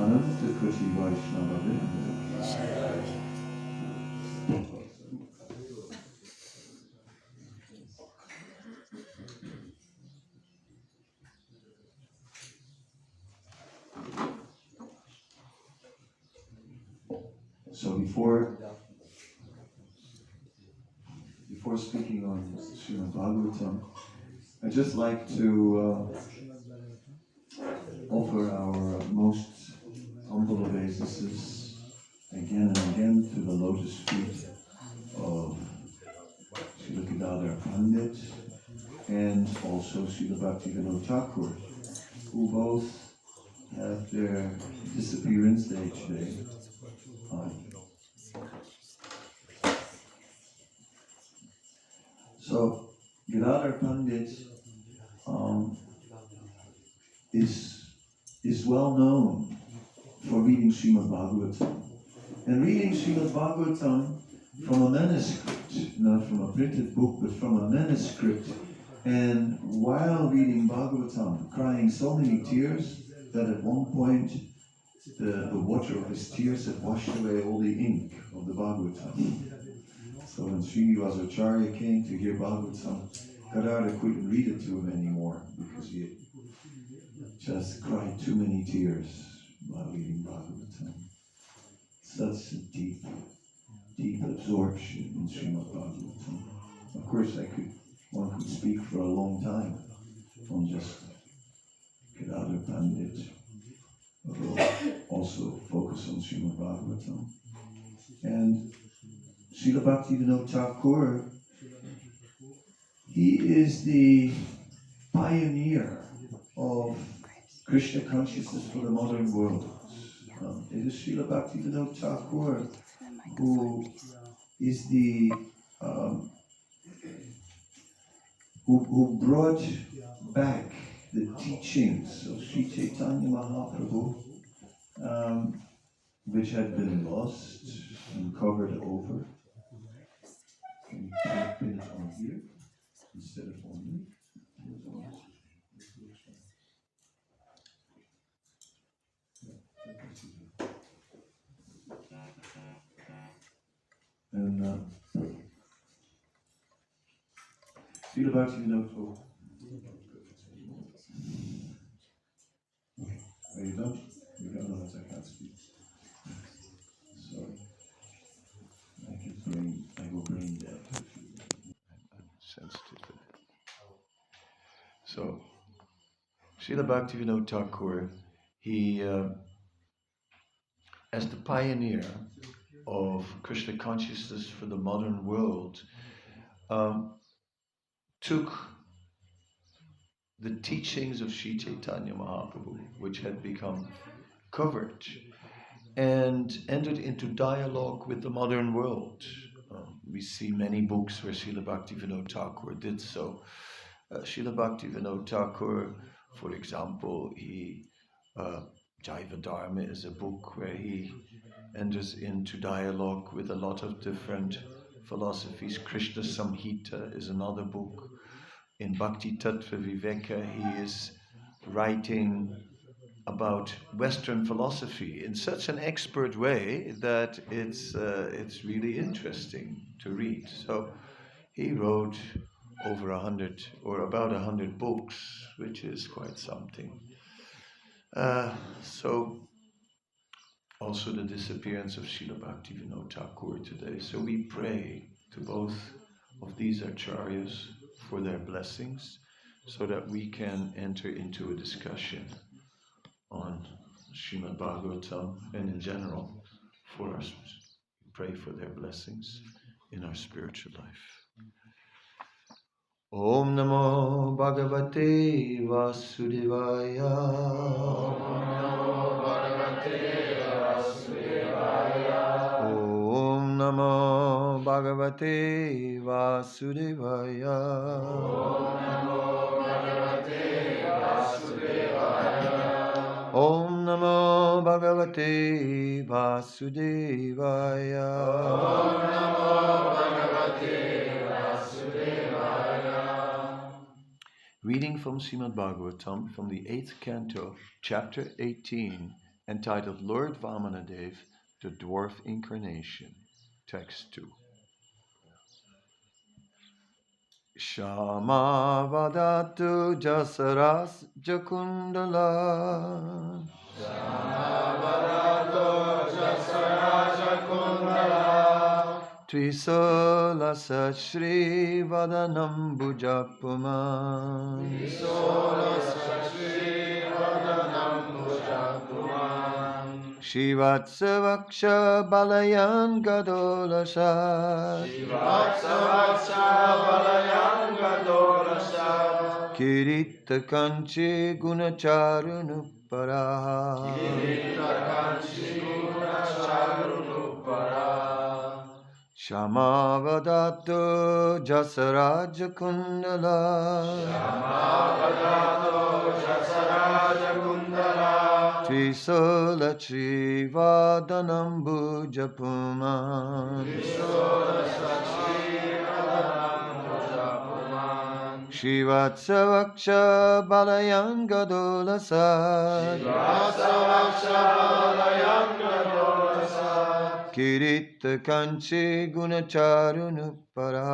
Ananta Koti Vaishnava Vrinda. So before speaking on Srimad Bhagavatam, I'd just like to offer our most humble obeisances again and again to the lotus feet of Srila Kadamba Pandit and also Srila Bhaktivinoda Thakur, who both have their disappearance day today. So Gadadhar Pandit is well known for reading Srimad Bhagavatam. And reading Srimad Bhagavatam from a manuscript, not from a printed book, but from a manuscript, and while reading Bhagavatam, crying so many tears that at one point the water of his tears had washed away all the ink of the Bhagavatam. So when Srinivasacharya came to hear Bhagavatam, Gadadhar couldn't read it to him anymore because he had just cried too many tears while reading Bhagavatam. Such a deep absorption in Srimad Bhagavatam. Of course, one could speak for a long time on just Kadamba Pandit, although also focus on Srimad Bhagavatam. And Srila Bhaktivinoda Thakur, he is the pioneer of Krishna consciousness for the modern world. It is Srila Bhaktivinoda Thakur who is the who brought back the teachings of Sri Chaitanya Mahaprabhu, which had been lost and covered over. Can you pin it on here instead of on me? And Srila Bhaktivinoda Thakur. Are you done? You don't know that I can't speak. Sorry. I go brain dead. I'm sensitive. So, Srila Bhaktivinoda Thakur, he, as the pioneer of Krishna consciousness for the modern world, took the teachings of Sri Chaitanya Mahaprabhu, which had become covered, and entered into dialogue with the modern world. We see many books where Srila Bhaktivinoda Thakur did so. Srila Bhaktivinoda Thakur, for example, Jaiva Dharma is a book where he enters into dialogue with a lot of different philosophies. Krishna Samhita is another book. In Bhakti Tattva Viveka, he is writing about Western philosophy in such an expert way that it's really interesting to read. So he wrote over 100 or about 100 books, which is quite something. So also the disappearance of Srila Bhaktivinoda Thakur today. So we pray to both of these acharyas for their blessings so that we can enter into a discussion on Srimad Bhagavatam and in general for us. Pray for their blessings in our spiritual life. Om Namo Bhagavate Vasudevaya. Om Namo Bhagavate Vasudevaya. Om Namo Bhagavate Vasudevaya. Om Namo Bhagavate Vasudevaya. Om Namo Bhagavate Vasudevaya. Om Namo Bhagavate Vasudevaya. Reading from Srimad Bhagavatam from the 8th canto, chapter 18, entitled Lord Vamanadev, the Dwarf Incarnation, Text 2. Shama vadatu jasaras jakundala. Shama vadatu jasaras jakundala. Trisala Sashri Vadanam Bujapuman. Trisala Sashri Vadanam Bujapuman. Shivatsavaksha Balayan Gadolashat. Shivatsavaksha Balayan Gadolashat. Kirita Kanchi Gunacharunupara. Kirita Kanchi Gunacharunupara. Shamavadato Jasaraja Kundala. Shamavadato Jasaraja Kundala. Trisola Trivadanam Bujapuman. Trisola Trivadanam Bujapuman. Shivatsavaksha Balayangadolasat. Shivatsavaksha Balayangadolasat. Kirita Kanchi Gunacharunupara.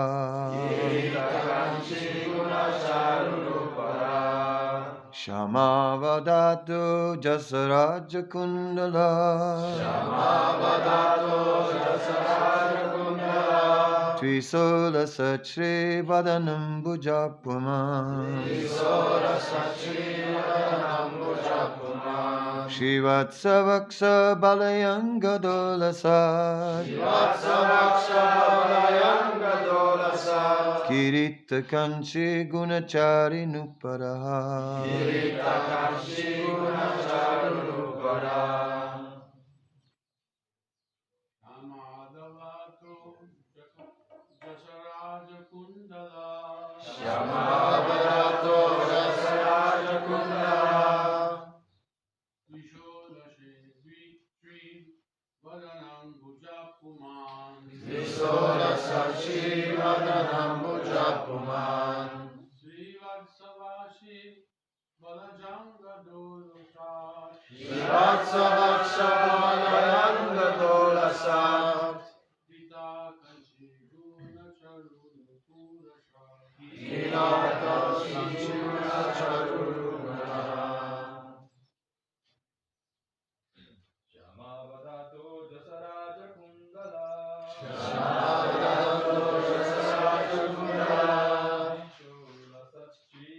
Kirita Kanchi Gunacharunupara. Shamavadato Jasaraja Kundala. Shamavadato Jasaraja Kundala. Trisola Sachri Vadanam Bujapuman. Trisola Sachri Vadanam Bujapuman. Shivatsavaksha Balayangadolasat. Shivatsavaksha Balayangadolasat. Kirita Kanchi Gunacharinupara. Kirita Kanchi Gunacharinupara. Shamavadato Jasaraja Kundala. Trisola Sachi Vadanam Bujapuman. Shivatsavaksha Balayangadolasat. Kirata Kanchi Gunacharunupara. Shamavadato Jasaraja Kundala. Shamavadato Jasaraja Kundala. Trisola Sachri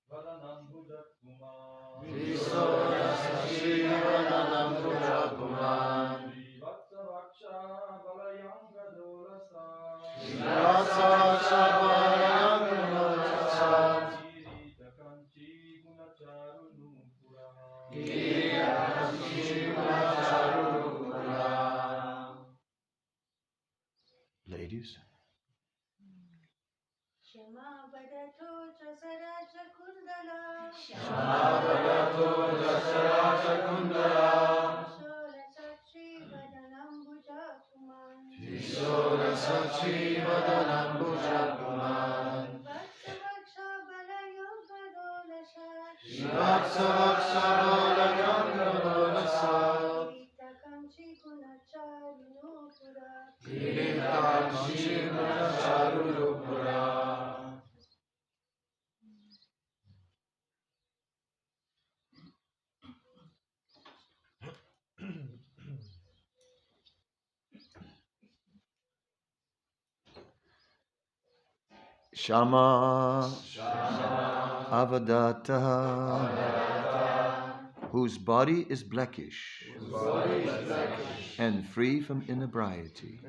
Vadanam Bujapuman. Trisola Sachri Vadanam Bujapuman. Shivatsavaksha Balayangadolasat. Shivatsavaksha Balayangadolasat. Kirita Kanchi Gunacharunupura. Kirita Kanchi Gunacharunupara. Ladies. Shamavadato Jasaraja Kundala. Shamavadato Jasaraja Kundala. Trisola Sachri Vadanam Bujapuman. Trisola Sachri Vadanam Bujapuman. Shivatsavaksha Balayangadolasat. Shivatsavaksha Balayangadolasat. Kirita Kanchi Gunacharunupara. Kirita Kanchi Gunacharunupara. Shama Avadata, whose body is blackish and free from inebriety.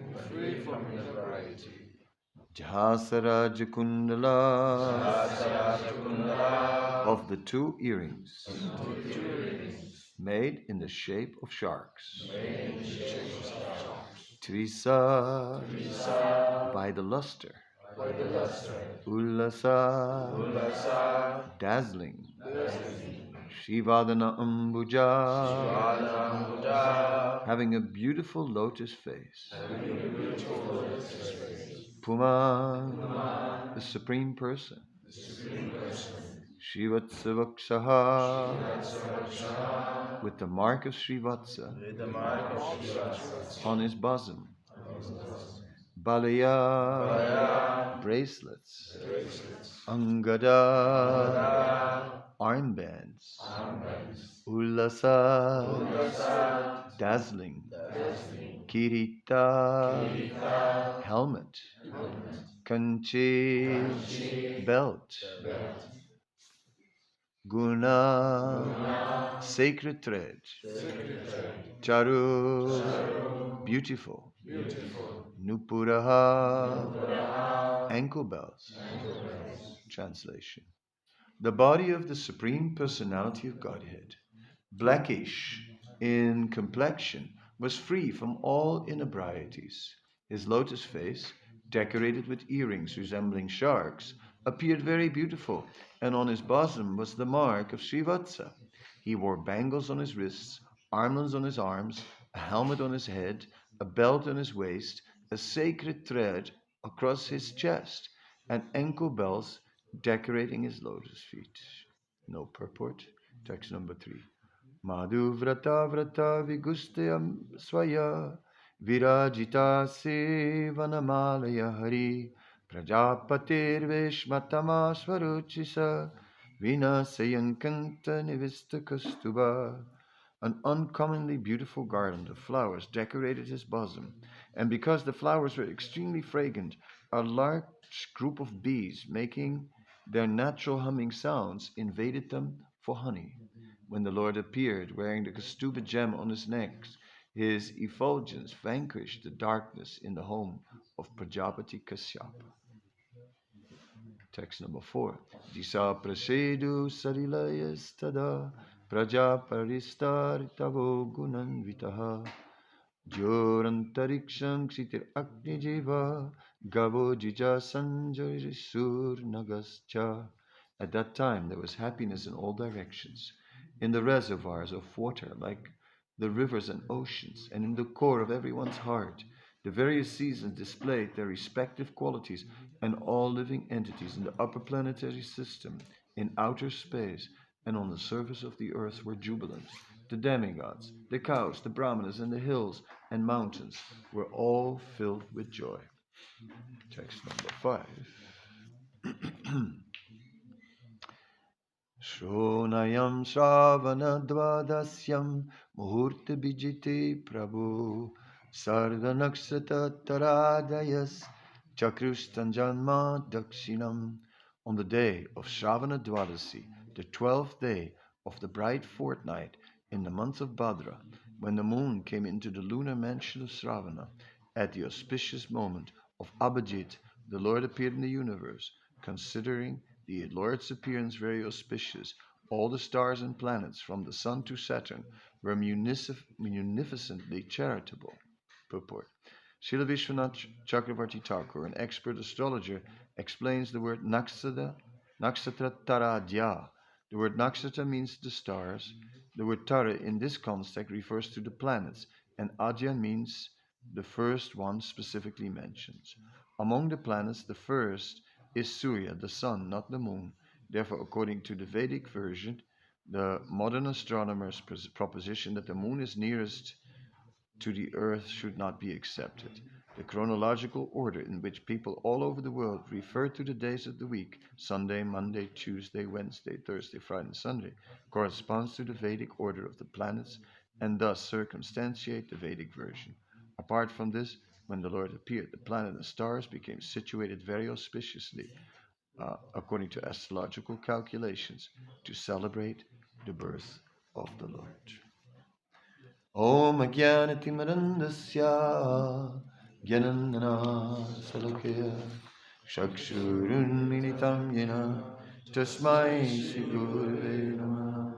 Jahasaraja Kundala, of the two earrings, made in the shape of sharks. Trisa, by the luster. Ullasa, dazzling. Shivadana Ambuja, having a beautiful lotus face. Puman, the Supreme Person. Shivatsavakshaha, with the mark of Srivatsa on his bosom. Balaya, bracelets. Angada, armbands. Ullasa, dazzling. Kirita, helmet. Kanchi, belt. Guna, sacred thread. Charu, beautiful. Nupuraha, ankle bells. Translation. The body of the Supreme Personality of Godhead, blackish in complexion, was free from all inebrieties. His lotus face, decorated with earrings resembling sharks, appeared very beautiful, and on his bosom was the mark of Srivatsa. He wore bangles on his wrists, armbands on his arms, a helmet on his head, a belt on his waist, a sacred thread across his chest, and ankle bells decorating his lotus feet. No purport. Text number 3. Madhu vrata vrata vigustayam swaya virajita sevanamalaya hari prajapatir veshmatama swaruchisa vinasayankanta nivista kastuba. An uncommonly beautiful garland of flowers decorated his bosom, and because the flowers were extremely fragrant, a large group of bees, making their natural humming sounds, invaded them for honey. When the Lord appeared, wearing the Kastuba gem on his neck, his effulgence vanquished the darkness in the home of Prajapati Kasyapa. Text number 4. Disa prasedu sarilayastada prajaparistartavo gunanvitaha Jorantariksham ksitir agnijiva gavo jija sanjarisur nagascha. At that time there was happiness in all directions, in the reservoirs of water like the rivers and oceans, and in the core of everyone's heart. The various seasons displayed their respective qualities, and all living entities in the upper planetary system, in outer space, and on the surface of the earth were jubilant. The demigods, the cows, the brahmanas, and the hills and mountains were all filled with joy. Text number 5. Shronayam Shravana Dvadasyam Muhurta Bijite Prabhu Sarvanaksata Taradayas Chakrustanjanma Dakshinam. On the day of Shravana Dvadasi, the 12th day of the bright fortnight in the month of Bhadra, when the moon came into the lunar mansion of Shravana, at the auspicious moment of Abhijit, the Lord appeared in the universe, considering the Lord's appearance very auspicious. All the stars and planets, from the sun to Saturn, were munificently charitable. Purport. Srila Vishwanath Chakravarti Thakur, an expert astrologer, explains the word nakshatra taradya. The word nakshatra means the stars. The word tara in this context refers to the planets, and adya means the first one specifically mentioned. Among the planets, the first is Surya, the sun, not the moon. Therefore, according to the Vedic version, the modern astronomers' proposition that the moon is nearest to the earth should not be accepted. The chronological order in which people all over the world refer to the days of the week, Sunday, Monday, Tuesday, Wednesday, Thursday, Friday, and Sunday, corresponds to the Vedic order of the planets and thus circumstantiate the Vedic version. Apart from this, when the Lord appeared, the planet and stars became situated very auspiciously, according to astrological calculations, to celebrate the birth of the Lord. Om Jnanatimarandasya Gyanandana Salakya Chakshurun Militam Yena Tasmai Shri Gurave Namaha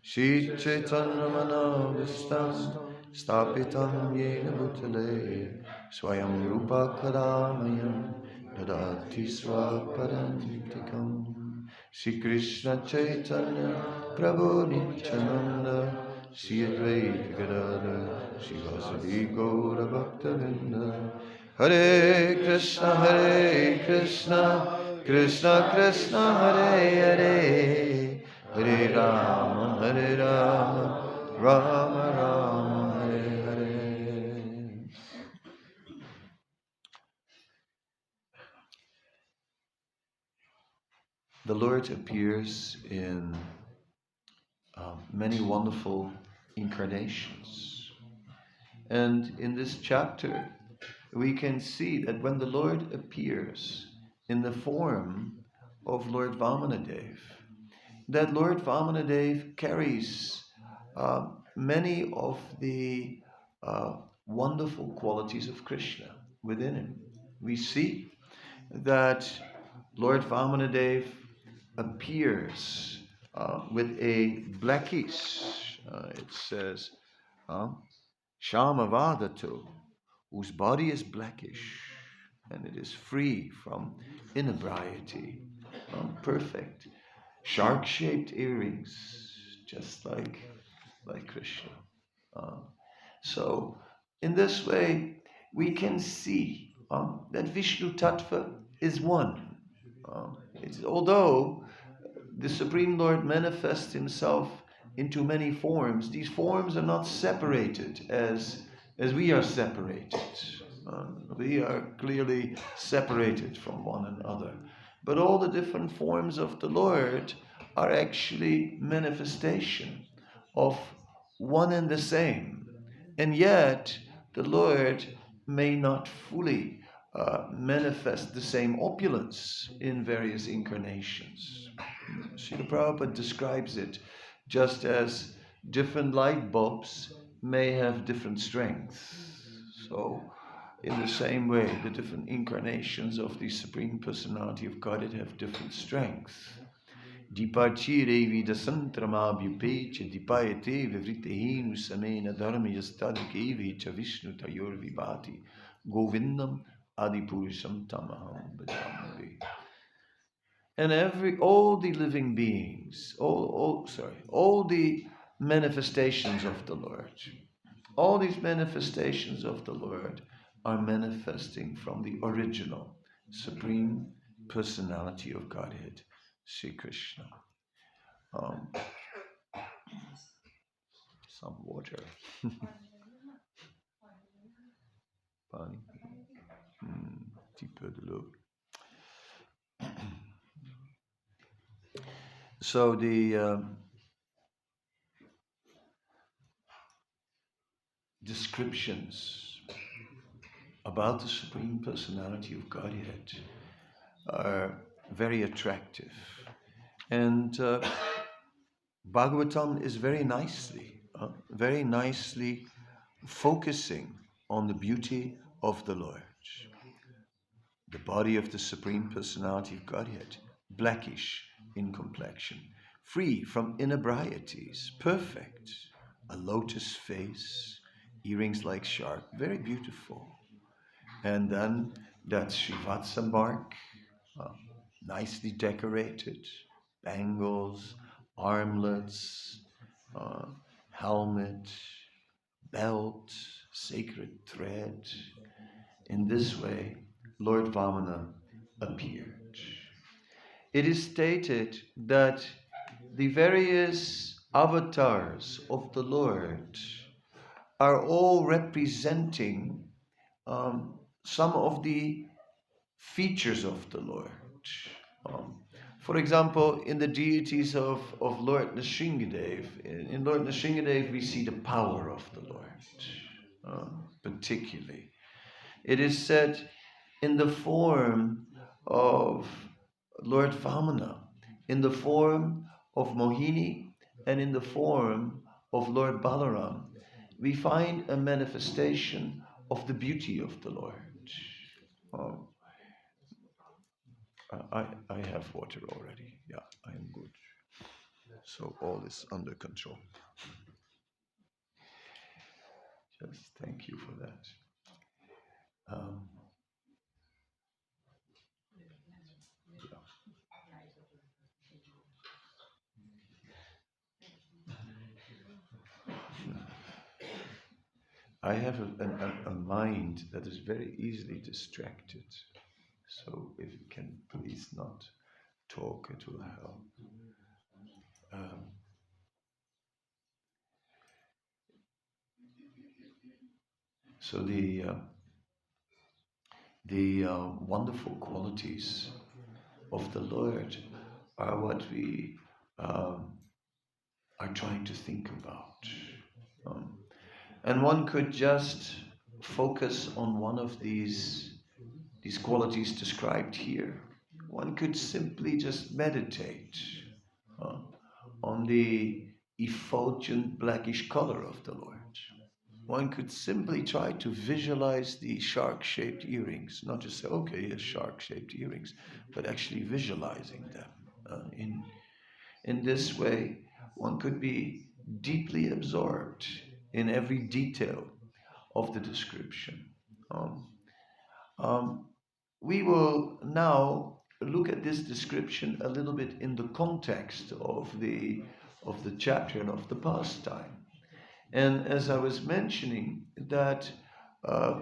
Shri Chaitanya Manavishtam Stapitam Yena Bhutale Swayam Rupa Kadamayam Dadati Swapadantikam Shri Krishna Chaitanya Prabhu Nityananda Shri Advaita Gadadhar Shri Vasudhi Gaura Bhaktavinda Hare Krishna Krishna Krishna Hare Hare Hare Rama Rama Rama Hare Hare. The Lord appears in many wonderful incarnations. And in this chapter, we can see that when the Lord appears in the form of Lord Vamanadev, that Lord Vamanadev carries many of the wonderful qualities of Krishna within him. We see that Lord Vamanadev appears with a blackish, it says, Shamavadatu, whose body is blackish and it is free from inebriety, perfect, shark-shaped earrings, just like Krishna. So, in this way, we can see that Vishnu Tattva is one. Although the Supreme Lord manifests himself into many forms, these forms are not separated as we are separated. We are clearly separated from one another. But all the different forms of the Lord are actually manifestation of one and the same. And yet, the Lord may not fully manifest the same opulence in various incarnations. Srila Prabhupada describes it just as different light bulbs may have different strengths. So, in the same way, the different incarnations of the Supreme Personality of Godhead have different strengths. Dipacire vidasantramabhyupecha dipayate vivritehenu samena dharmayastadikevi cha Vishnu tayor vibhati govindam adipurusham tamaham bhajami. And all the living beings, all the manifestations of the Lord, all these manifestations of the Lord are manifesting from the original Supreme Personality of Godhead, Sri Krishna. Some water. Pani. Petit peu de l'eau. So the descriptions about the Supreme Personality of Godhead are very attractive. And Bhagavatam is very nicely focusing on the beauty of the Lord. The body of the Supreme Personality of Godhead, blackish in complexion, free from inebrieties, perfect, a lotus face, earrings like shark, very beautiful. And then that Srivatsa mark, nicely decorated, bangles, armlets, helmet, belt, sacred thread. In this way, Lord Vamana appeared. It is stated that the various avatars of the Lord are all representing some of the features of the Lord. For example, in the deities of Lord Nrsingadev, in Lord Nrsingadev we see the power of the Lord, particularly. It is said in the form of Lord Vamana, in the form of Mohini, and in the form of Lord Balaram, we find a manifestation of the beauty of the Lord. I have water already. Yeah, I am good. So all is under control. Just thank you for that. I have a mind that is very easily distracted. So if you can please not talk, it will help. So the wonderful qualities of the Lord are what we um, are trying to think about. Um, and one could just focus on one of these qualities described here. One could simply just meditate uh, on the effulgent blackish color of the Lord. One could simply try to visualize the shark-shaped earrings, not just say, okay, yes, shark-shaped earrings, but actually visualizing them. In this way, one could be deeply absorbed in every detail of the description. Um, um, we will now look at this description a little bit in the context of the chapter and of the pastime. And as I was mentioning, that uh,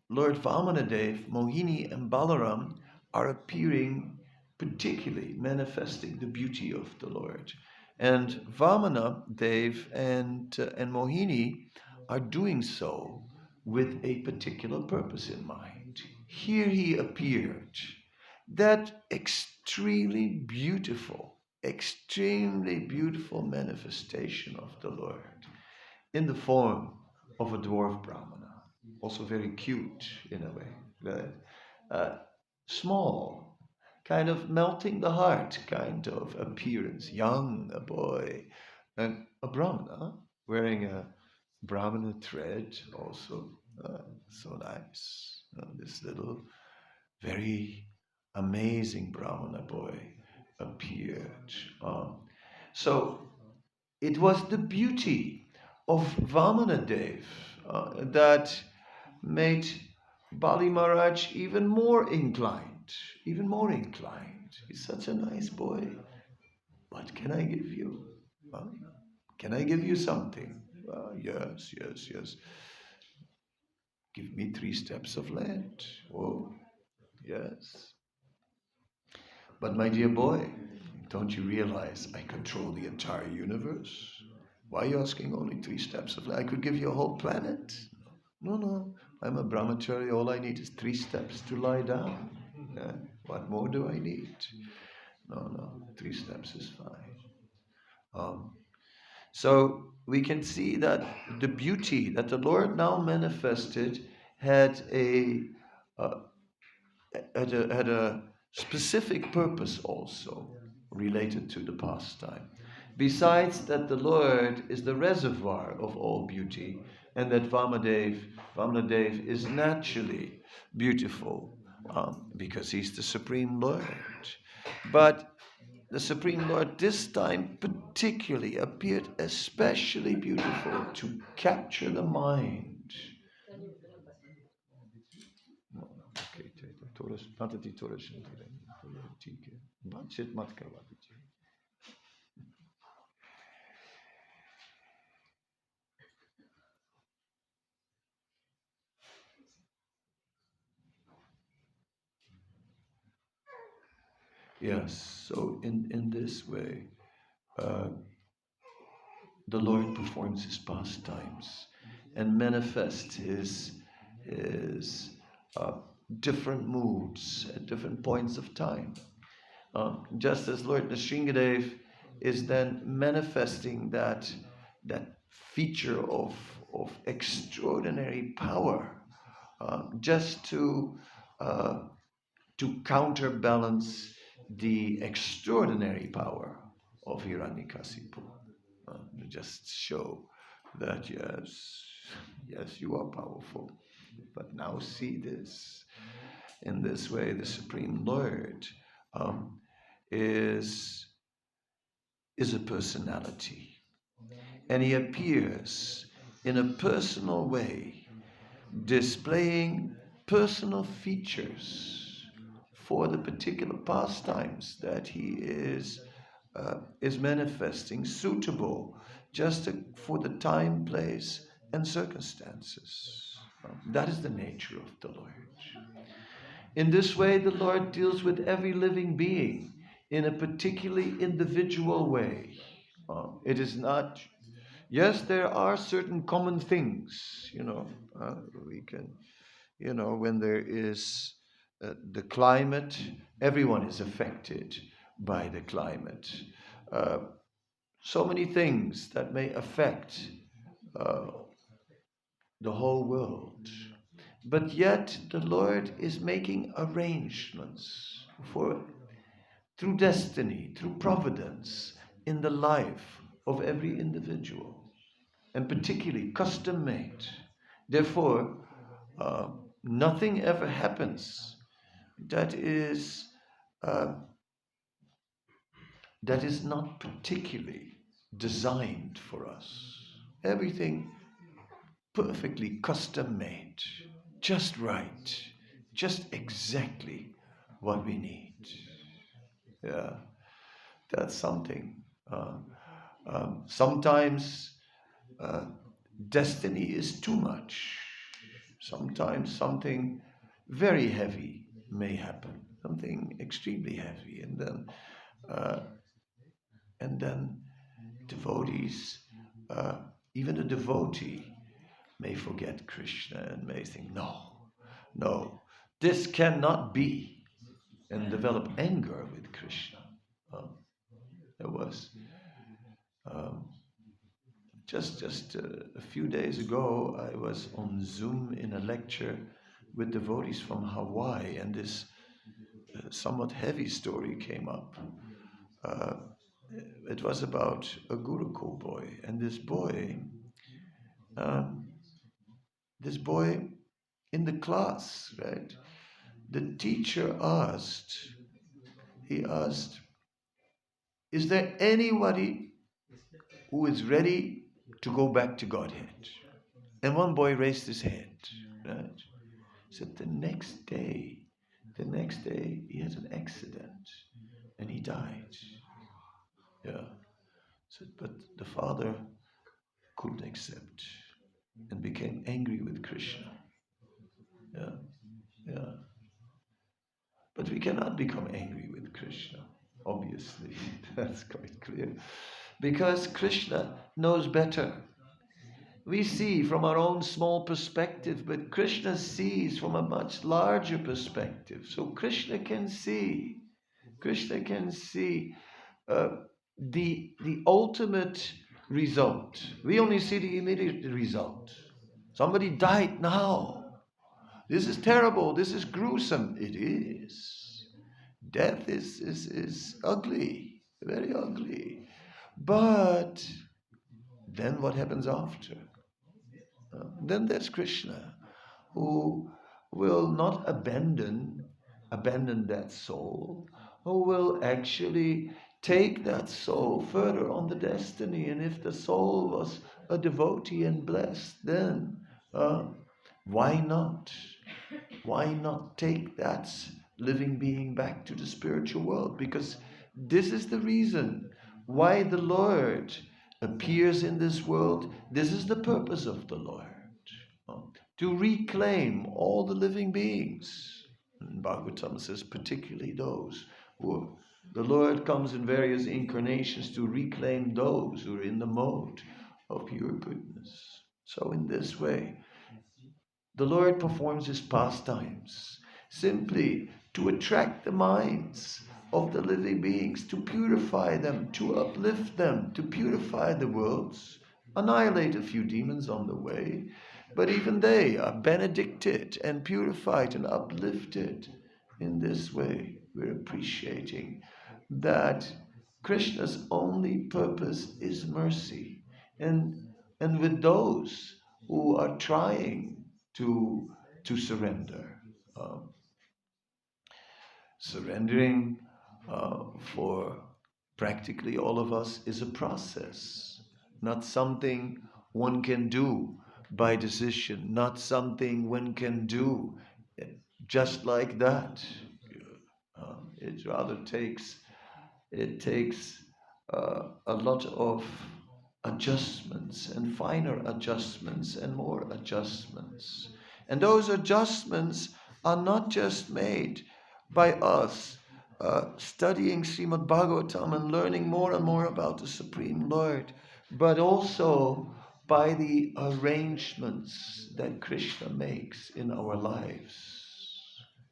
Lord Vamanadev, Mohini, and Balaram are appearing, particularly manifesting the beauty of the Lord. And Vamana, Dev, and Mohini are doing so with a particular purpose in mind. Here he appeared, that extremely beautiful manifestation of the Lord in the form of a dwarf Brahmana, also very cute in a way, right? Small, kind of melting the heart kind of appearance, young, a boy, and a Brahmana wearing a Brahmana thread also, so nice. This little, very amazing Brahmana boy appeared. So it was the beauty of Vamanadev that made Bali Maharaj even more inclined, even more inclined. He's such a nice boy. What can I give you? Can I give you something? Yes, yes, yes. Give me 3 steps of land. Oh, yes. But my dear boy, don't you realize I control the entire universe? Why are you asking only 3 steps of land? I could give you a whole planet. No, no, I'm a brahmachari. All I need is 3 steps to lie down. Yeah? What more do I need? No, no, 3 steps is fine. So we can see that the beauty that the Lord now manifested had uh, had a specific purpose also related to the pastime. Besides that the Lord is the reservoir of all beauty, and that Vamadev is naturally beautiful because he's the Supreme Lord. But the Supreme Lord this time particularly appeared especially beautiful to capture the mind. Yes, so in this way, uh, the Lord performs his pastimes and manifests his different moods at different points of time. Just as Lord Nrsingadev is then manifesting that feature of extraordinary power, just uh, to counterbalance the extraordinary power of Hiranyakasipu. Just show that yes, you are powerful. But now see this. In this way, the Supreme Lord um, is a personality, and he appears in a personal way, displaying personal features for the particular pastimes that he is manifesting, suitable just for the time, place, and circumstances. That is the nature of the Lord. In this way, the Lord deals with every living being in a particularly individual way. It is not Yes, there are certain common things, we can, when there is the climate, everyone is affected by the climate. Uh, so many things that may affect uh, the whole world. But yet the Lord is making arrangements for through destiny, through providence in the life of every individual, and particularly custom made. Therefore, nothing ever happens that is uh, that is not particularly designed for us. Everything perfectly custom made, just right, just exactly what we need. Yeah, that's something. Sometimes uh, destiny is too much. Sometimes something very heavy may happen, something extremely heavy, uh, and then devotees, uh, even a devotee, may forget Krishna and may think, no, no, this cannot be, and develop anger with Krishna. There was um, just a few days ago, I was on Zoom in a lecture with devotees from Hawaii, and this somewhat heavy story came up. Uh, it was about a Gurukul boy, and um, this boy in the class, right? The teacher he asked, is there anybody who is ready to go back to Godhead? And one boy raised his hand, right? Said the next day he had an accident and he died. Yeah. Said, but the father couldn't accept and became angry with Krishna. Yeah. Yeah. But we cannot become angry with Krishna, obviously. That's quite clear. Because Krishna knows better. We see from our own small perspective, but Krishna sees from a much larger perspective. So Krishna can see uh, the ultimate result. We only see the immediate result. Somebody died now. This is terrible. This is gruesome. It is. Death is ugly, very ugly. But then what happens after? Then there's Krishna, who will not abandon that soul, who will actually take that soul further on the destiny. And if the soul was a devotee and blessed, then why not? Why not take that living being back to the spiritual world? Because this is the reason why the Lord appears in this world. This is the purpose of the Lord, to reclaim all the living beings. And Bhagavatam says, particularly those who the Lord comes in various incarnations to reclaim those who are in the mode of pure goodness. So in this way, the Lord performs his pastimes simply to attract the minds of the living beings, to purify them, to uplift them, to purify the worlds, annihilate a few demons on the way, but even they are benedicted and purified and uplifted. In this way, we're appreciating that Krishna's only purpose is mercy. And with those who are trying to surrender. Surrendering for practically all of us is a process, not something one can do by decision, not something one can do just like that. It rather takes a lot of adjustments and finer adjustments and more adjustments. And those adjustments are not just made by us studying Srimad Bhagavatam and learning more and more about the Supreme Lord, but also by the arrangements that Krishna makes in our lives.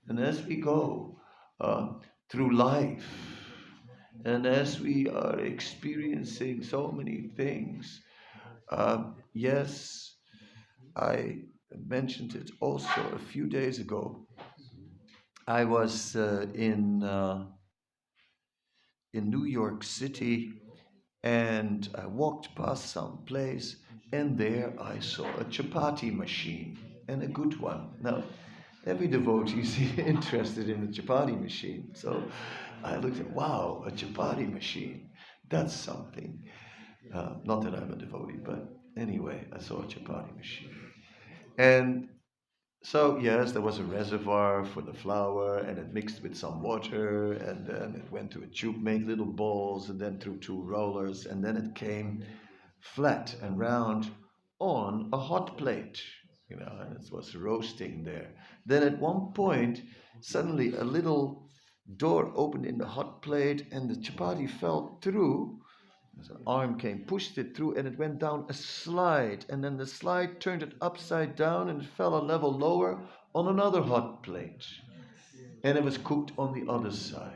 And as we go through life, and as we are experiencing so many things, yes, I mentioned it also a few days ago. I was in New York City, and I walked past some place, and there I saw a chapati machine, and a good one. Now, every devotee is interested in a chapati machine, so I looked at, wow, a chapati machine, that's something. Not that I'm a devotee, but anyway, I saw a chapati machine. And so, yes, there was a reservoir for the flour, and it mixed with some water, and then it went to a tube, made little balls, and then through two rollers, and then it came flat and round on a hot plate, and it was roasting there. Then at one point, suddenly a little door opened in the hot plate, and the chapati fell through. So an arm came, pushed it through, and it went down a slide. And then the slide turned it upside down and it fell a level lower on another hot plate. And it was cooked on the other side.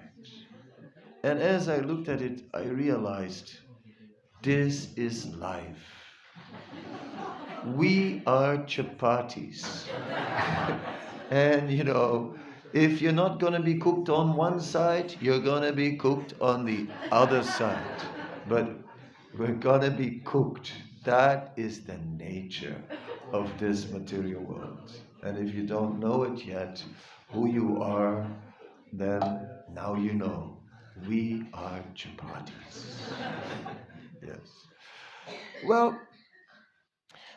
And as I looked at it, I realized this is life. We are chapatis. And if you're not going to be cooked on one side, you're going to be cooked on the other side. But we're going to be cooked. That is the nature of this material world. And if you don't know it yet, who you are, then now you know. We are chapatis. Yes. Well,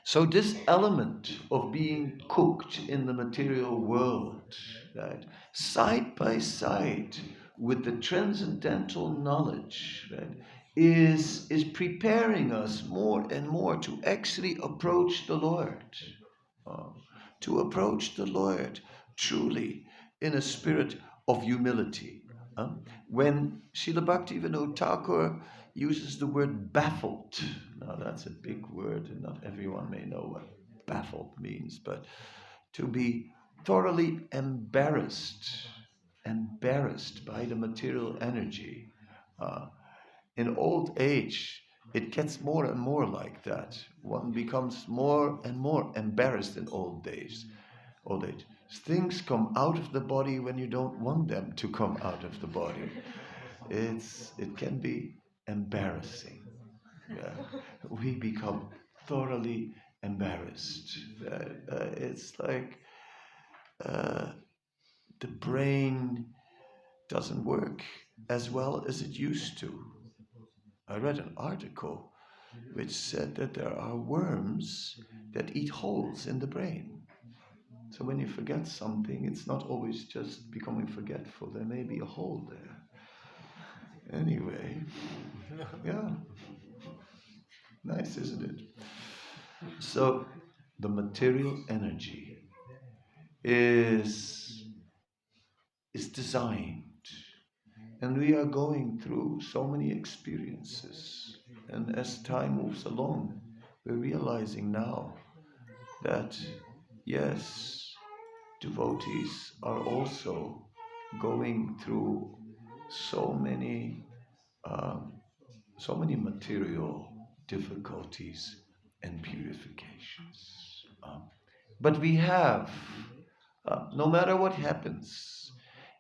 so this element of being cooked in the material world, right, side by side with the transcendental knowledge, right, is preparing us more and more to actually approach the Lord, uh, to approach the Lord truly in a spirit of humility. When Srila Bhaktivinoda Thakur uses the word baffled, now that's a big word and not everyone may know what baffled means, but to be thoroughly embarrassed by the material energy. In old age, it gets more and more like that. One becomes more and more embarrassed in old age. Things come out of the body when you don't want them to come out of the body. It can be embarrassing. Yeah. We become thoroughly embarrassed. It's like the brain doesn't work as well as it used to. I read an article which said that there are worms that eat holes in the brain. So when you forget something, it's not always just becoming forgetful. There may be a hole there. Anyway, yeah. Nice, isn't it? So the material energy is designed, and we are going through so many experiences. And as time moves along, we're realizing now that yes, devotees are also going through so many material difficulties and purifications. But we have, no matter what happens,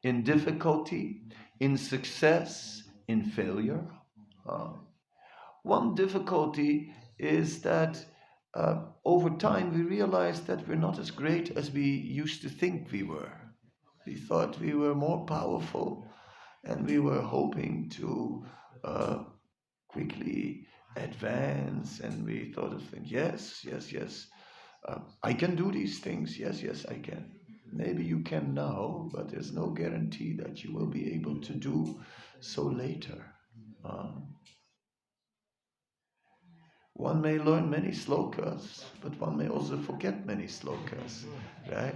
in difficulty, in success, in failure, one difficulty is that over time we realize that we're not as great as we used to think we were. We thought we were more powerful, and we were hoping to quickly advance, and we thought of things. Yes, I can do these things. Yes, I can. Maybe you can now, but there's no guarantee that you will be able to do so later. One may learn many slokas, but one may also forget many slokas, right?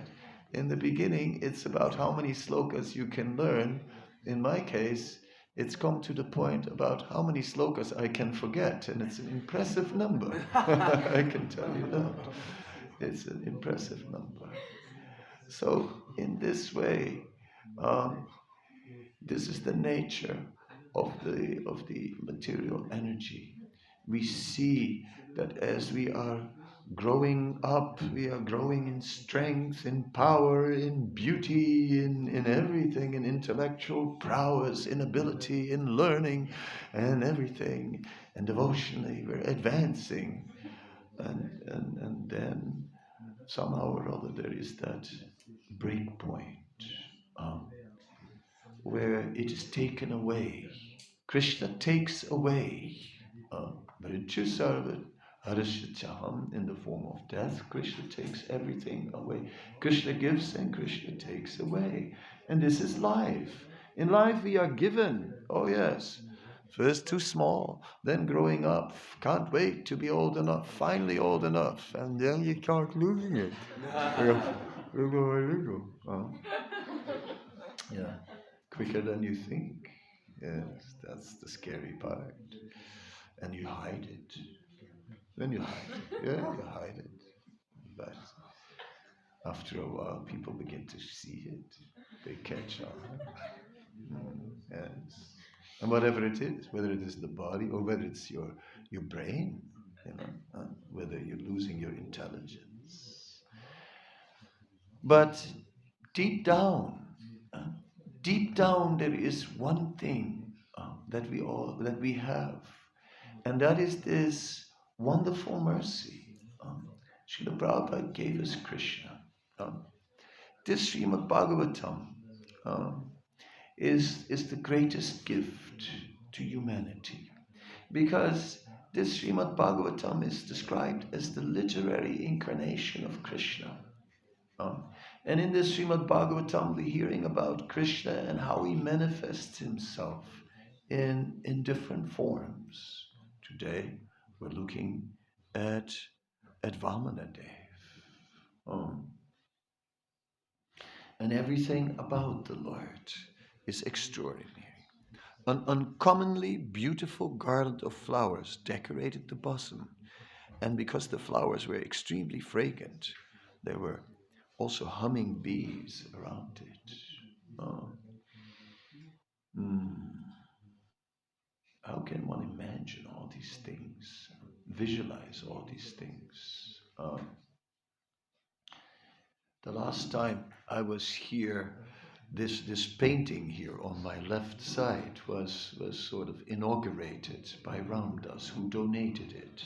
In the beginning, it's about how many slokas you can learn. In my case, it's come to the point about how many slokas I can forget, and it's an impressive number. I can tell you that. It's an impressive number. So in this way, this is the nature of the material energy. We see that as we are growing up, we are growing in strength, in power, in beauty, in everything, in intellectual prowess, in ability, in learning, and everything. And devotionally, we're advancing. And then somehow or other there is that break point. Um, where it is taken away. Krishna takes away Mrityusarvat Harashachaham in the form of death. Krishna takes everything away. Krishna gives and Krishna takes away. And this is life. In life we are given. Oh yes. First too small, then growing up. Can't wait to be old enough, finally old enough. And then you start losing it. Little by little. Yeah. Quicker than you think. Yes, that's the scary part. And you hide it. Then you hide it. Yeah, you hide it. But after a while, people begin to see it. They catch on. Yes. And whatever it is, whether it is the body or whether it's your brain, whether you're losing your intelligence. But deep down, there is one thing that we have, and that is this wonderful mercy. Srila Prabhupada gave us Krishna. This Srimad Bhagavatam is the greatest gift to humanity, because this Srimad Bhagavatam is described as the literary incarnation of Krishna. And in this Srimad Bhagavatam, we're hearing about Krishna and how he manifests himself in different forms. Today, we're looking at Vamanadev. And everything about the Lord is extraordinary. An uncommonly beautiful garland of flowers decorated the bosom, and because the flowers were extremely fragrant, there were also humming bees around it. How can one imagine all these things, visualize all these things? The last time I was here, this painting here on my left side was sort of inaugurated by Ramdas, who donated it.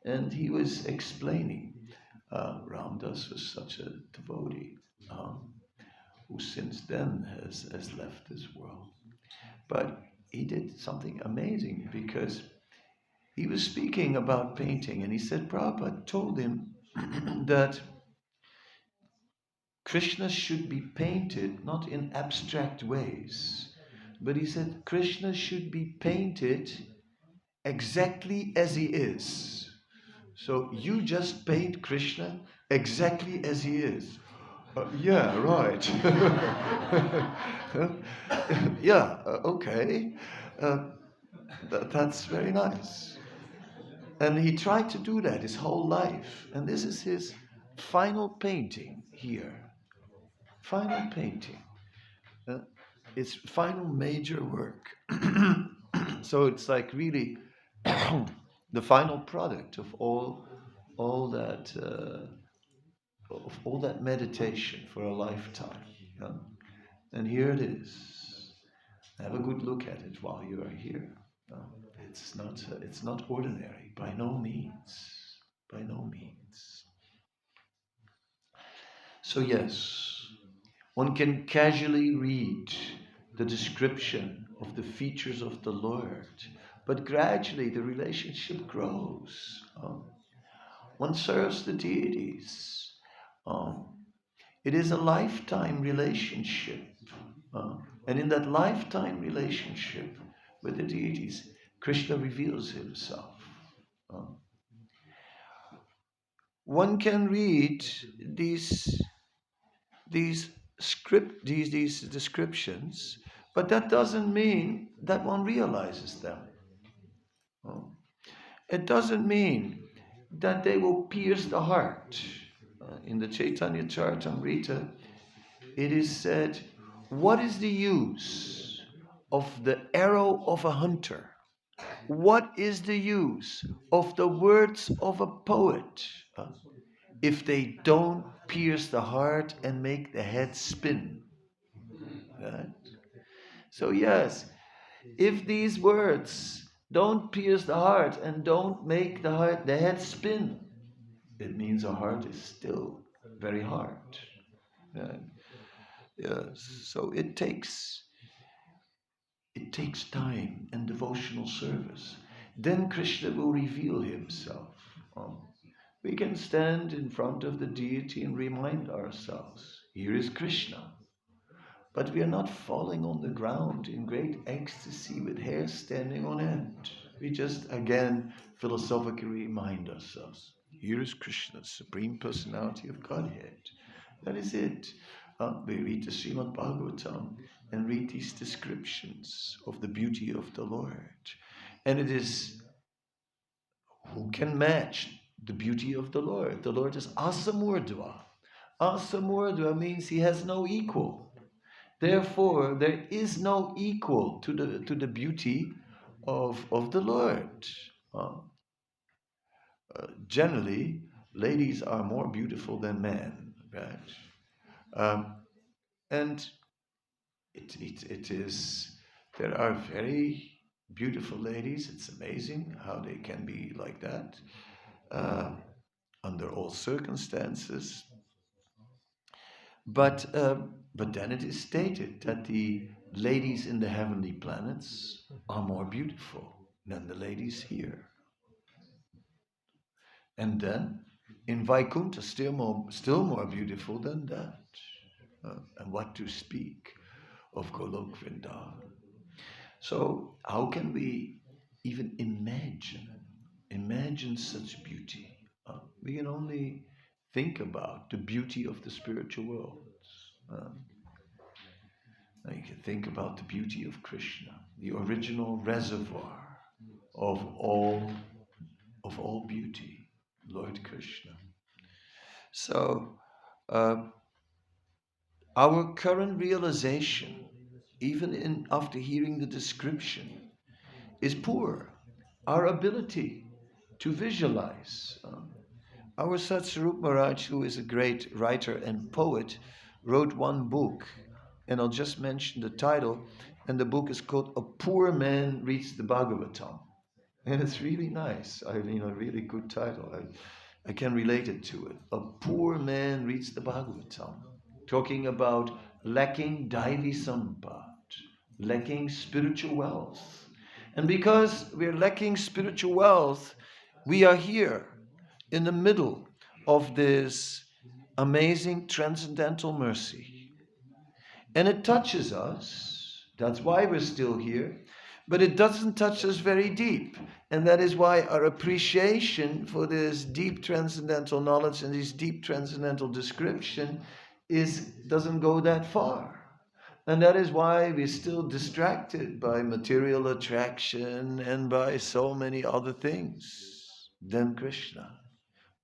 And he was explaining, Ramdas was such a devotee, who since then has left this world. But he did something amazing, because he was speaking about painting, and he said Prabhupada told him that Krishna should be painted not in abstract ways, but he said Krishna should be painted exactly as he is. So you just paint Krishna exactly as he is. Yeah, right. Yeah, okay. That's very nice. And he tried to do that his whole life. And this is his final painting here. Final painting. It's final major work. So it's like really the final product of all that meditation for a lifetime. And here it is. Have a good look at it while you are here. It's not ordinary, by no means. By no means. So yes, one can casually read the description of the features of the Lord, but gradually the relationship grows. One serves the deities. It is a lifetime relationship. And in that lifetime relationship with the deities, Krishna reveals himself. One can read these descriptions, But that doesn't mean that one realizes them. Oh. It doesn't mean that they will pierce the heart. In the Chaitanya Charitamrita, it is said, what is the use of the arrow of a hunter? What is the use of the words of a poet if they don't pierce the heart and make the head spin? Right? So yes, if these words don't pierce the heart and don't make the head spin, it means our heart is still very hard. Right? Yes. So it takes time and devotional service. Then Krishna will reveal himself. We can stand in front of the deity and remind ourselves, here is Krishna. But we are not falling on the ground in great ecstasy with hair standing on end. We just, again, philosophically remind ourselves, here is Krishna, Supreme Personality of Godhead. That is it. We read the Srimad Bhagavatam and read these descriptions of the beauty of the Lord. And it is, who can match the beauty of the Lord? The Lord is Asamurdva. Asamurdva means he has no equal. Therefore, there is no equal to the beauty of the Lord. Generally, ladies are more beautiful than men, right? And it is, there are very beautiful ladies. It's amazing how they can be like that under all circumstances. But then it is stated that the ladies in the heavenly planets are more beautiful than the ladies here. And then in Vaikuntha, still more beautiful than that. And what to speak of Golok Vrindavan. So how can we even imagine such beauty? We can only think about the beauty of the spiritual world. You can think about the beauty of Krishna, the original reservoir of all beauty, Lord Krishna. So our current realization, even after hearing the description, is poor. Our ability to visualize. Our Satsvarup Maharaj, who is a great writer and poet, wrote one book, and I'll just mention the title, and the book is called A Poor Man Reads the Bhagavatam. And it's really nice. Really good title. I can relate it to it. A poor man reads the Bhagavatam, talking about lacking Daivi Sampat, lacking spiritual wealth. And because we're lacking spiritual wealth, we are here in the middle of this amazing transcendental mercy. And it touches us. That's why we're still here. But it doesn't touch us very deep. And that is why our appreciation for this deep transcendental knowledge and this deep transcendental description doesn't go that far. And that is why we're still distracted by material attraction and by so many other things than Krishna.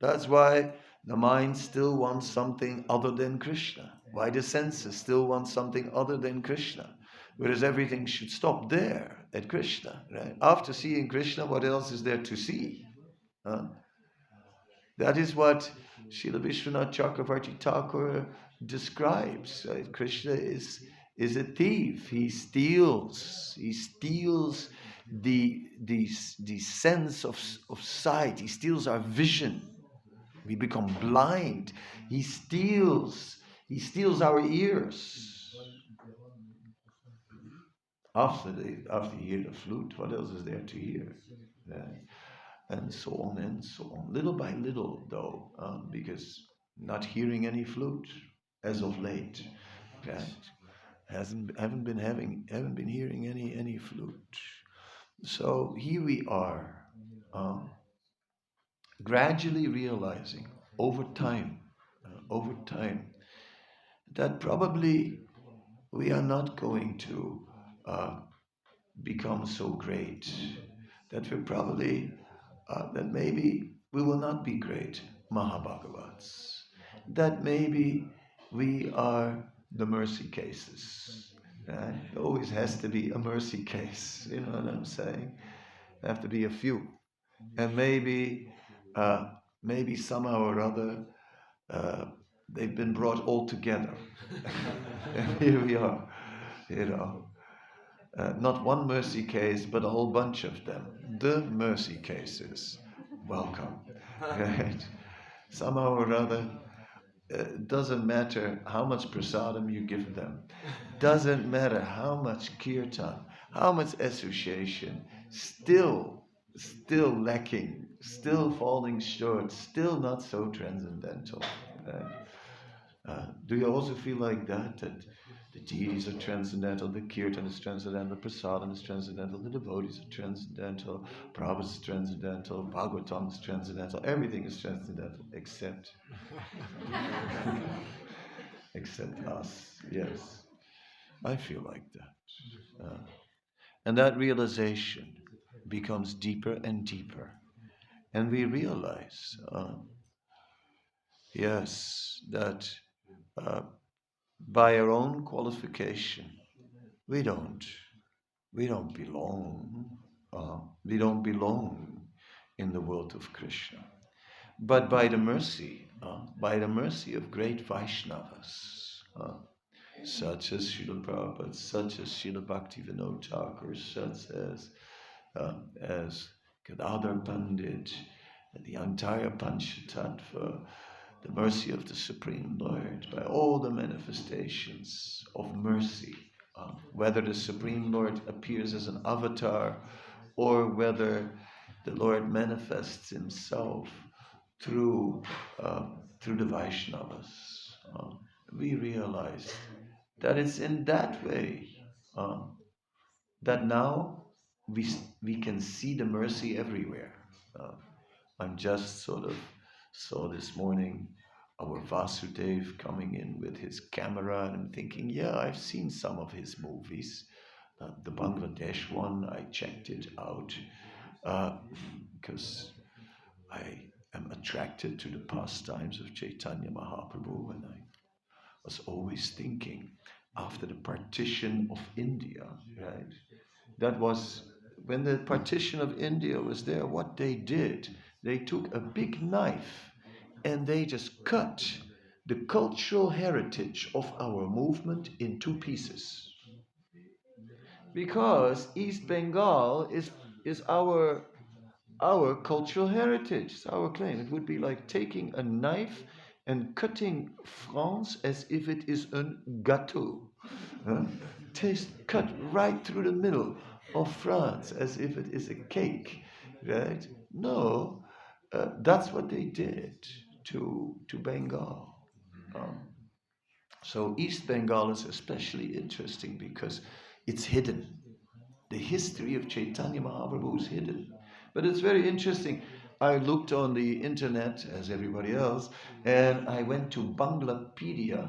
That's why the mind still wants something other than Krishna. Why the senses still want something other than Krishna. Whereas everything should stop there at Krishna. Right? After seeing Krishna, what else is there to see? That is what Srila Vishwanath Chakravarti Thakur describes. Krishna is a thief. He steals the sense of sight. He steals our vision. We become blind. He steals our ears. After you hear the flute, what else is there to hear? And so on and so on. Little by little, though, because not hearing any flute as of late, haven't been hearing any flute. So here we are, gradually realizing over time, that probably we are not going to uh, become so great that we're probably, that maybe we will not be great Mahabhagavats. That maybe we are the mercy cases. Right? It always has to be a mercy case. You know what I'm saying? There have to be a few. And uh, maybe somehow or other, uh, they've been brought all together. And here we are, you know. Not one mercy case, but a whole bunch of them. The mercy cases. Welcome. Right? Somehow or other, doesn't matter how much prasadam you give them, doesn't matter how much kirtan, how much association, still lacking, still falling short, still not so transcendental. Right? Do you also feel like that? That the deities are transcendental, the kirtan is transcendental, the prasadam is transcendental, the devotees are transcendental, Prabhupada is transcendental, Bhagavatam is transcendental, everything is transcendental except except us. Yes, I feel like that. And that realization becomes deeper and deeper. And we realize, yes, that uh, by our own qualification, we don't belong. We don't belong in the world of Krishna. But by the mercy of great Vaishnavas, such as Srila Prabhupada, such as Srila Bhaktivinoda Thakur, such as Gadadhar Pandit, and the entire Panchatattva, the mercy of the Supreme Lord, by all the manifestations of mercy, whether the Supreme Lord appears as an avatar or whether the Lord manifests himself through through the Vaishnavas. We realize that it's in that way that now we can see the mercy everywhere. Uh, I'm just sort of saw this morning our Vasudev coming in with his camera, and I'm thinking, yeah, I've seen some of his movies. The Bangladesh one, I checked it out because I am attracted to the pastimes of Chaitanya Mahaprabhu, and I was always thinking after the partition of India, right? That was when the partition of India was there, what they did, they took a big knife and they just cut the cultural heritage of our movement in two pieces. Because East Bengal is our cultural heritage, it's our claim. It would be like taking a knife and cutting France as if it is a gâteau. Huh? Cut right through the middle of France as if it is a cake, right? No, that's what they did to Bengal. Um, so East Bengal is especially interesting because it's hidden. The history of Chaitanya Mahaprabhu is hidden. But it's very interesting. I looked on the internet, as everybody else, and I went to Banglapedia,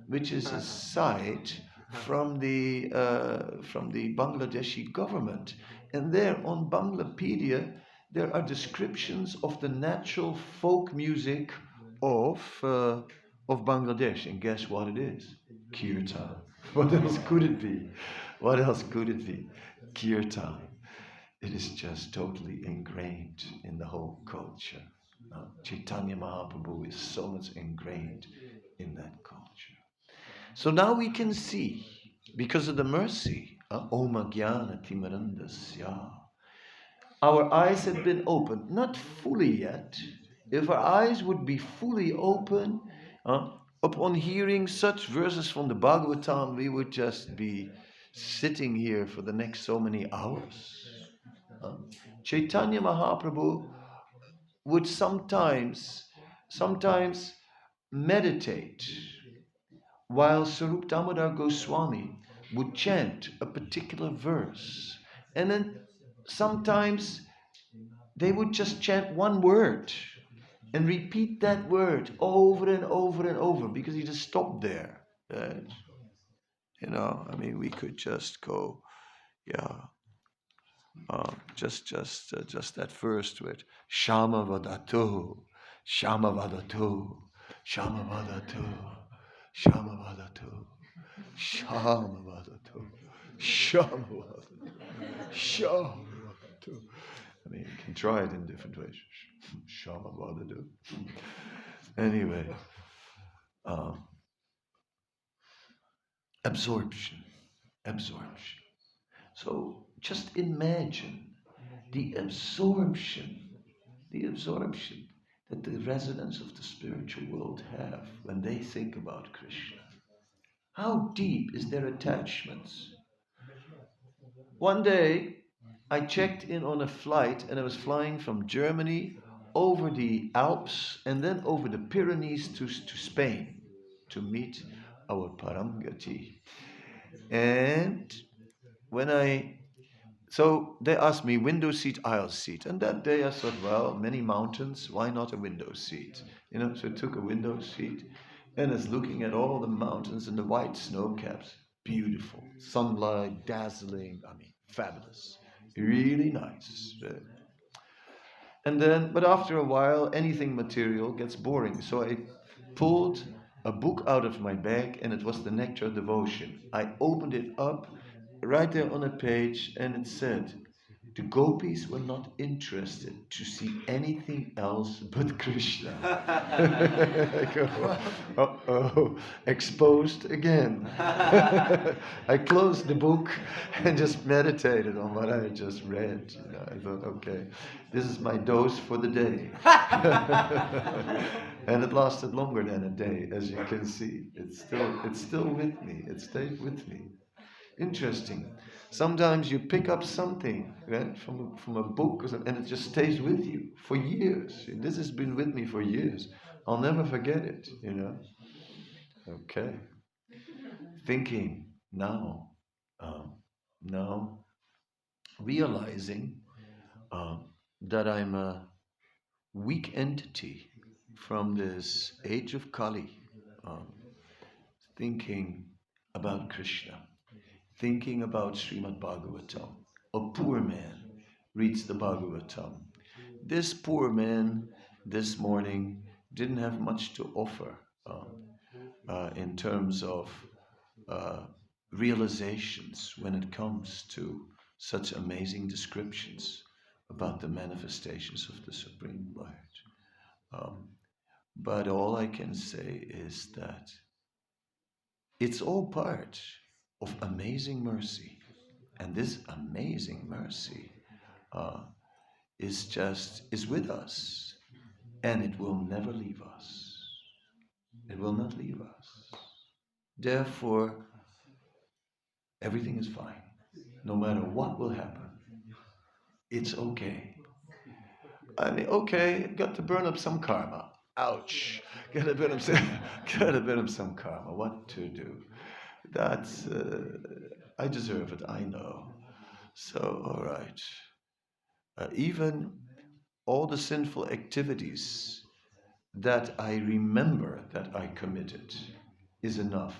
which is a site from the Bangladeshi government. And there on Banglapedia, there are descriptions of the natural folk music of Bangladesh. And guess what it is? Kirtan. What else could it be? What else could it be? Kirtan. It is just totally ingrained in the whole culture. Chaitanya Mahaprabhu is so much ingrained in that culture. So now we can see, because of the mercy, Om Jnana Timarandasya, our eyes have been opened, not fully yet. If our eyes would be fully open, upon hearing such verses from the Bhagavatam, we would just be sitting here for the next so many hours. Chaitanya Mahaprabhu would sometimes meditate while Sarup Damodar Goswami would chant a particular verse. And then sometimes they would just chant one word and repeat that word over and over and over because he just stopped there. Right? You know, I mean, we could just go Yeah. Just that first word. Shama vadato. Shama vadato. Shama vadato. Shama vadato. Shama vadato. Shama vadato. Shama vadato. I mean, you can try it in different ways. Shama vadato. Anyway, um, absorption. Absorption. So just imagine the absorption that the residents of the spiritual world have when they think about Krishna. How deep is their attachments? One day, I checked in on a flight and I was flying from Germany over the Alps and then over the Pyrenees to Spain to meet our Paramgati. And when so they asked me window seat, aisle seat. And that day I thought, well, many mountains, why not a window seat? So I took a window seat and I was looking at all the mountains and the white snow caps. Beautiful. Sunlight, dazzling, I mean, fabulous. Really nice. But after a while, anything material gets boring. So I pulled a book out of my bag, and it was the Nectar Devotion. I opened it up, right there on a page, and it said, the gopis were not interested to see anything else but Krishna. I go, uh-oh, exposed again. I closed the book and just meditated on what I had just read. I thought, okay, this is my dose for the day. And it lasted longer than a day, as you can see. It's still with me. It stayed with me. Interesting. Sometimes you pick up something, right, from a book, and it just stays with you for years. This has been with me for years. I'll never forget it, Okay. Thinking now, now realizing that I'm a weak entity from this age of Kali, thinking about Krishna, thinking about Srimad Bhagavatam. A poor man reads the Bhagavatam. This poor man this morning didn't have much to offer in terms of realizations when it comes to such amazing descriptions about the manifestations of the Supreme Lord. But all I can say is that it's all part of amazing mercy. And this amazing mercy is with us, and it will never leave us. It will not leave us. Therefore, everything is fine. No matter what will happen, it's okay. I mean, okay, got to burn up some karma. Ouch. Gotta burn up some karma. What to do? That's, I deserve it, I know. So, all right. Even all the sinful activities that I remember that I committed is enough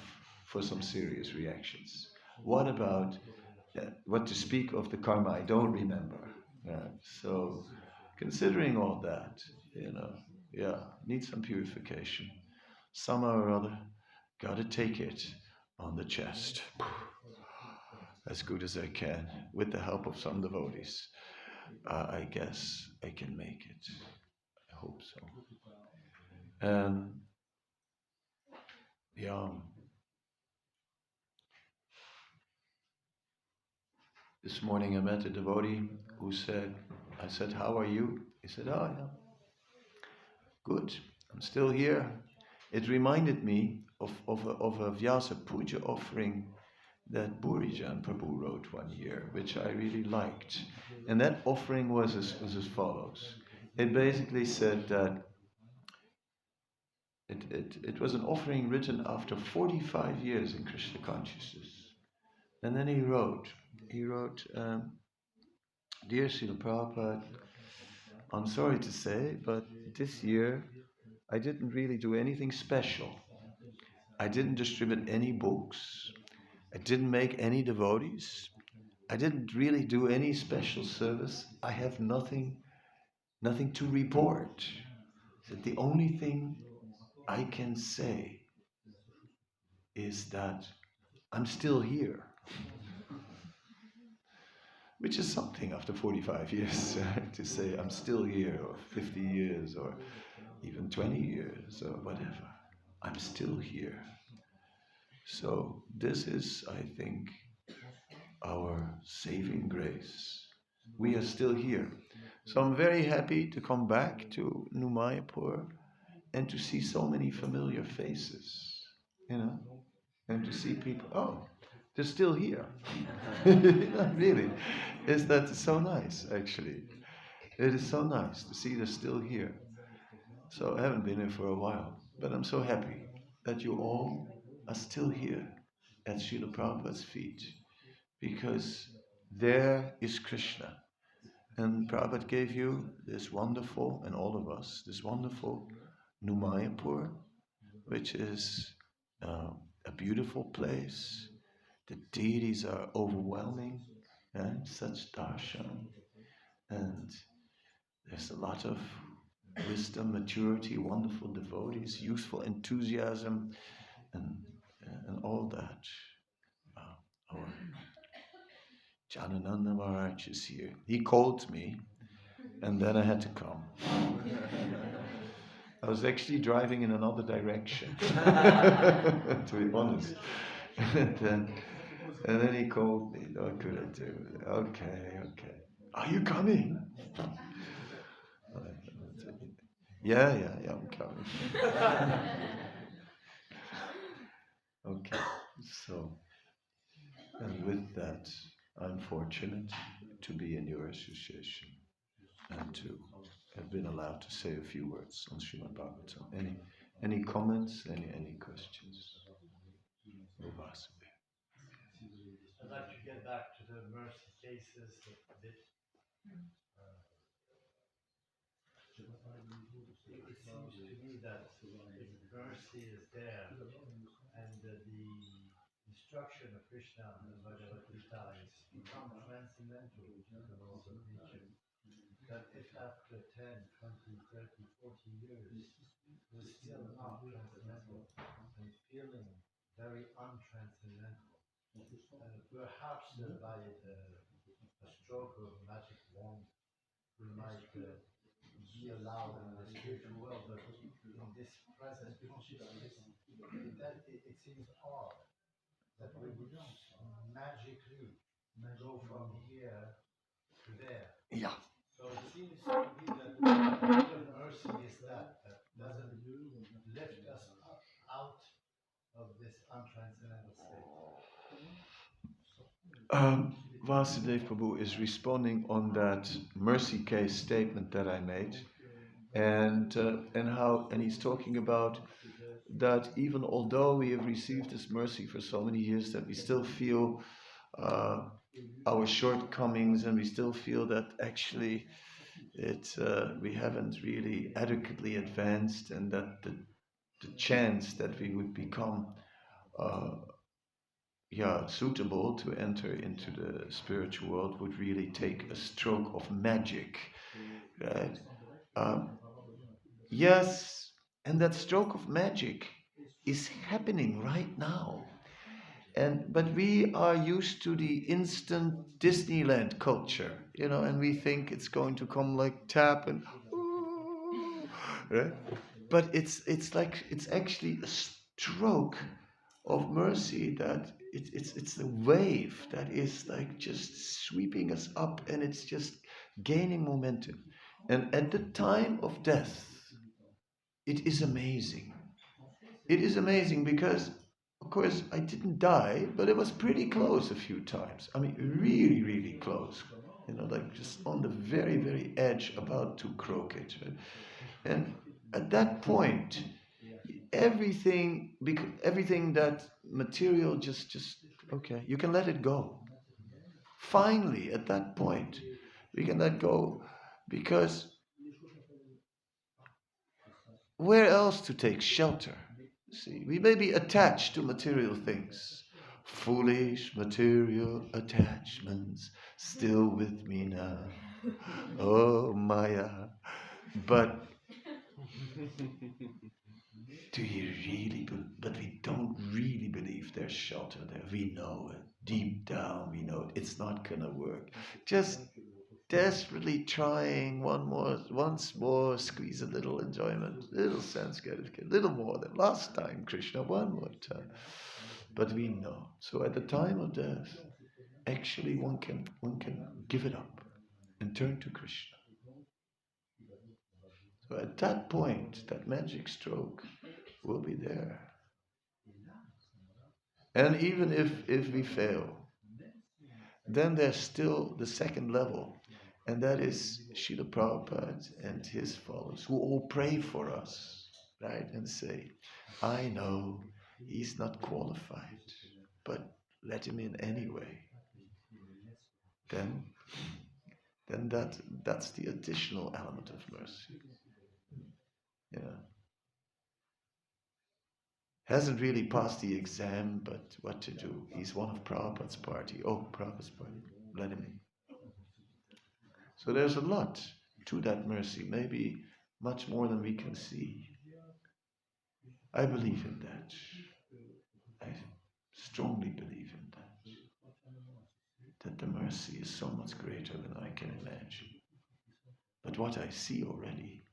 for some serious reactions. What about what to speak of the karma I don't remember? So, considering all that, need some purification. Somehow or other, gotta take it on the chest. As good as I can, with the help of some devotees. I guess I can make it. I hope so. And yeah, this morning I met a devotee who said, I said, how are you? He said, oh yeah, good, I'm still here. It reminded me of a Vyasa Puja offering that Burijan Prabhu wrote one year, which I really liked. And that offering was as follows. It basically said that it was an offering written after 45 years in Krishna consciousness. And then he wrote, Dear Srila Prabhupada, I'm sorry to say, but this year I didn't really do anything special. I didn't distribute any books. I didn't make any devotees. I didn't really do any special service. I have nothing to report. So the only thing I can say is that I'm still here, which is something after 45 years to say I'm still here, or 50 years, or even 20 years, or whatever. I'm still here. So this is, I think, our saving grace. We are still here. So I'm very happy to come back to New Mayapur and to see so many familiar faces, and to see people, oh, they're still here. Really, is that so nice, actually. It is so nice to see they're still here. So I haven't been here for a while, but I'm so happy that you all are still here at Srila Prabhupada's feet, because there is Krishna. And Prabhupada gave you this wonderful, and all of us, this wonderful New Mayapur, which is a beautiful place. The deities are overwhelming, and such darshan. And there's a lot of wisdom, maturity, wonderful devotees, youthful enthusiasm, and all that. Our Janananda Maharaj is here. He called me, and then I had to come. I was actually driving in another direction, to be honest. And then he called me. What could I do? Okay. Are you coming? Yeah, I'm coming. Okay, so, and with that, I'm fortunate to be in your association and to have been allowed to say a few words on Srimad Bhagavatam. Any comments? Any questions? I'd like to get back to the mercy cases a bit. It seems to me that if mercy is there, and the instruction of Krishna and Bhagavad Gita is become transcendental to the laws of nature, that if after 10, 20, 30, 40 years we're still not transcendental and feeling very untranscendental, perhaps by a stroke of magic wand, we might be allowed in the spiritual world, but in this present consciousness, it seems odd that we would magically go from here to there. Yeah. So it seems to me that what kind of mercy is that doesn't lift us up out of this untranscendental state? Vasudev Prabhu is responding on that mercy case statement that I made, and he's talking about that even although we have received this mercy for so many years, that we still feel our shortcomings, and we still feel that actually we haven't really adequately advanced, and that the chance that we would become suitable to enter into the spiritual world would really take a stroke of magic, right? Yes, and that stroke of magic is happening right now. But we are used to the instant Disneyland culture, and we think it's going to come like tap and right? But it's actually a stroke of mercy, that it's a wave that is like just sweeping us up, and it's just gaining momentum. And at the time of death, it is amazing. It is amazing because, of course, I didn't die, but it was pretty close a few times. I mean, really, really close. Like just on the very, very edge, about to croak it. Right? And at that point, everything that material just okay, you can let it go. Finally, at that point, we can let go, because where else to take shelter? See, we may be attached to material things, Foolish material attachments still with me now. Oh Maya. But do you really but we don't really believe there's shelter there. We know it. Deep down we know it. It's not gonna work. Just desperately trying once more, squeeze a little enjoyment, little sense gratification, little more than last time, Krishna, one more time. But we know. So at the time of death, actually one can give it up and turn to Krishna. So at that point, that magic stroke will be there. And even if we fail, then there's still the second level, and that is Srila Prabhupada and his followers who all pray for us, right? And say, I know he's not qualified, but let him in anyway. Then that's the additional element of mercy. Yeah. Hasn't really passed the exam, but what to do? He's one of Prabhupada's party. Oh, Prabhupada's party. Let him in. So there's a lot to that mercy, maybe much more than we can see. I believe in that. I strongly believe in that. That the mercy is so much greater than I can imagine. But what I see already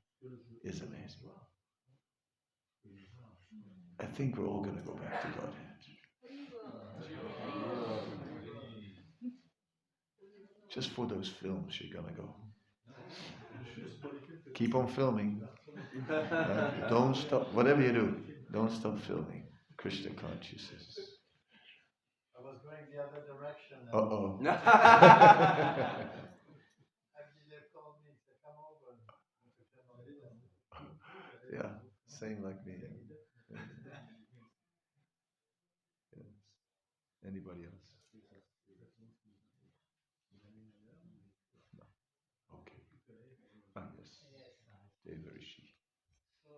is amazing. I think we're all going to go back to Godhead. Just for those films, you're going to go. Keep on filming. Don't stop. Whatever you do, don't stop filming. Krishna consciousness. I was going the other direction. Uh-oh. They called me, said, come over. Yeah, same like me. Yeah. Yes. Anybody else? No. Okay. Yes. Devarishi. So,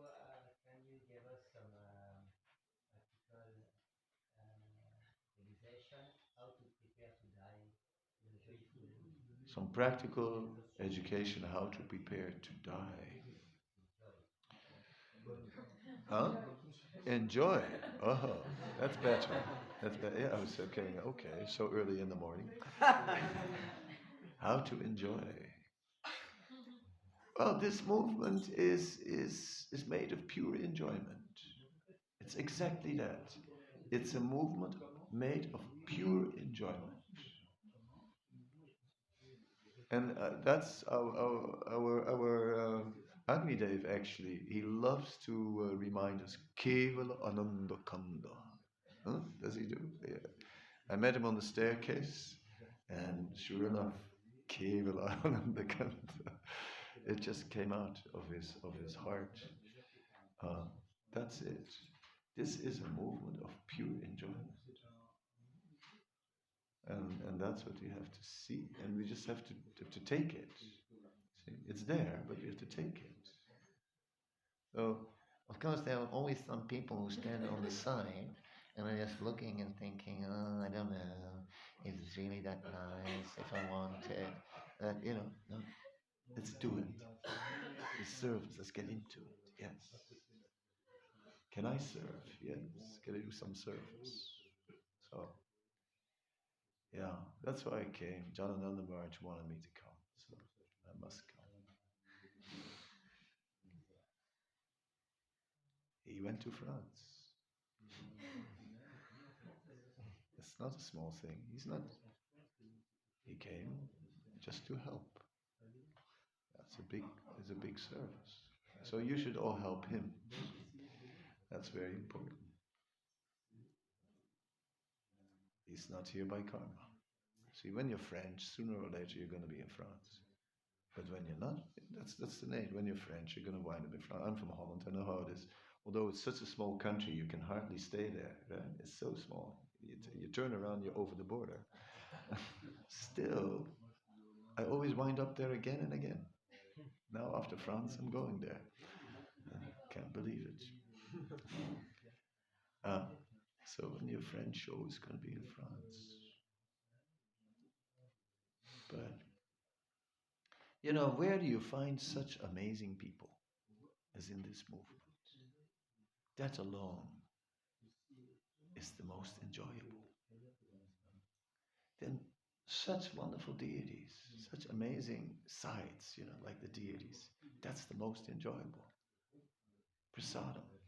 can you give us some practical realization how to prepare to die in a joyful mood? Some practical education how to prepare to die. Huh? Enjoy. Oh, that's better. That's better. Yeah, I was okay. Okay, so early in the morning. How to enjoy. Well, this movement is made of pure enjoyment. It's exactly that. It's a movement made of pure enjoyment. And that's our Agnidev actually. He loves to remind us, Kevala Ananda Kanda. Huh? Does he do? Yeah. I met him on the staircase, and sure enough, Kevala Ananda Kanda. It just came out of his heart. That's it. This is a movement of pure enjoyment. And that's what we have to see. And we just have to take it. See, it's there, but we have to take it. So, of course, there are always some people who stand on the side and are just looking and thinking, oh, I don't know, is it really that nice if I want it? No, let's do it. Let's serve, let's get into it. Yes. Can I serve? Yes. Can I do some service? So, yeah, that's why I came. Janananda Maharaj wanted me to come, so I must come. He went to France. It's not a small thing. He came just to help. It's a big service. So you should all help him. That's very important. He's not here by karma. See, when you're French, sooner or later you're going to be in France. But when you're not, that's the name. When you're French, you're going to wind up in France. I'm from Holland. I know how it is. Although it's such a small country, you can hardly stay there. Right? It's so small. You turn around, you're over the border. Still, I always wind up there again and again. Now after France, I'm going there. I can't believe it. So when your friend show is going to be in France. But, where do you find such amazing people as in this movement? That alone is the most enjoyable. Then such wonderful deities, such amazing sights, like the deities. That's the most enjoyable. Prasadam.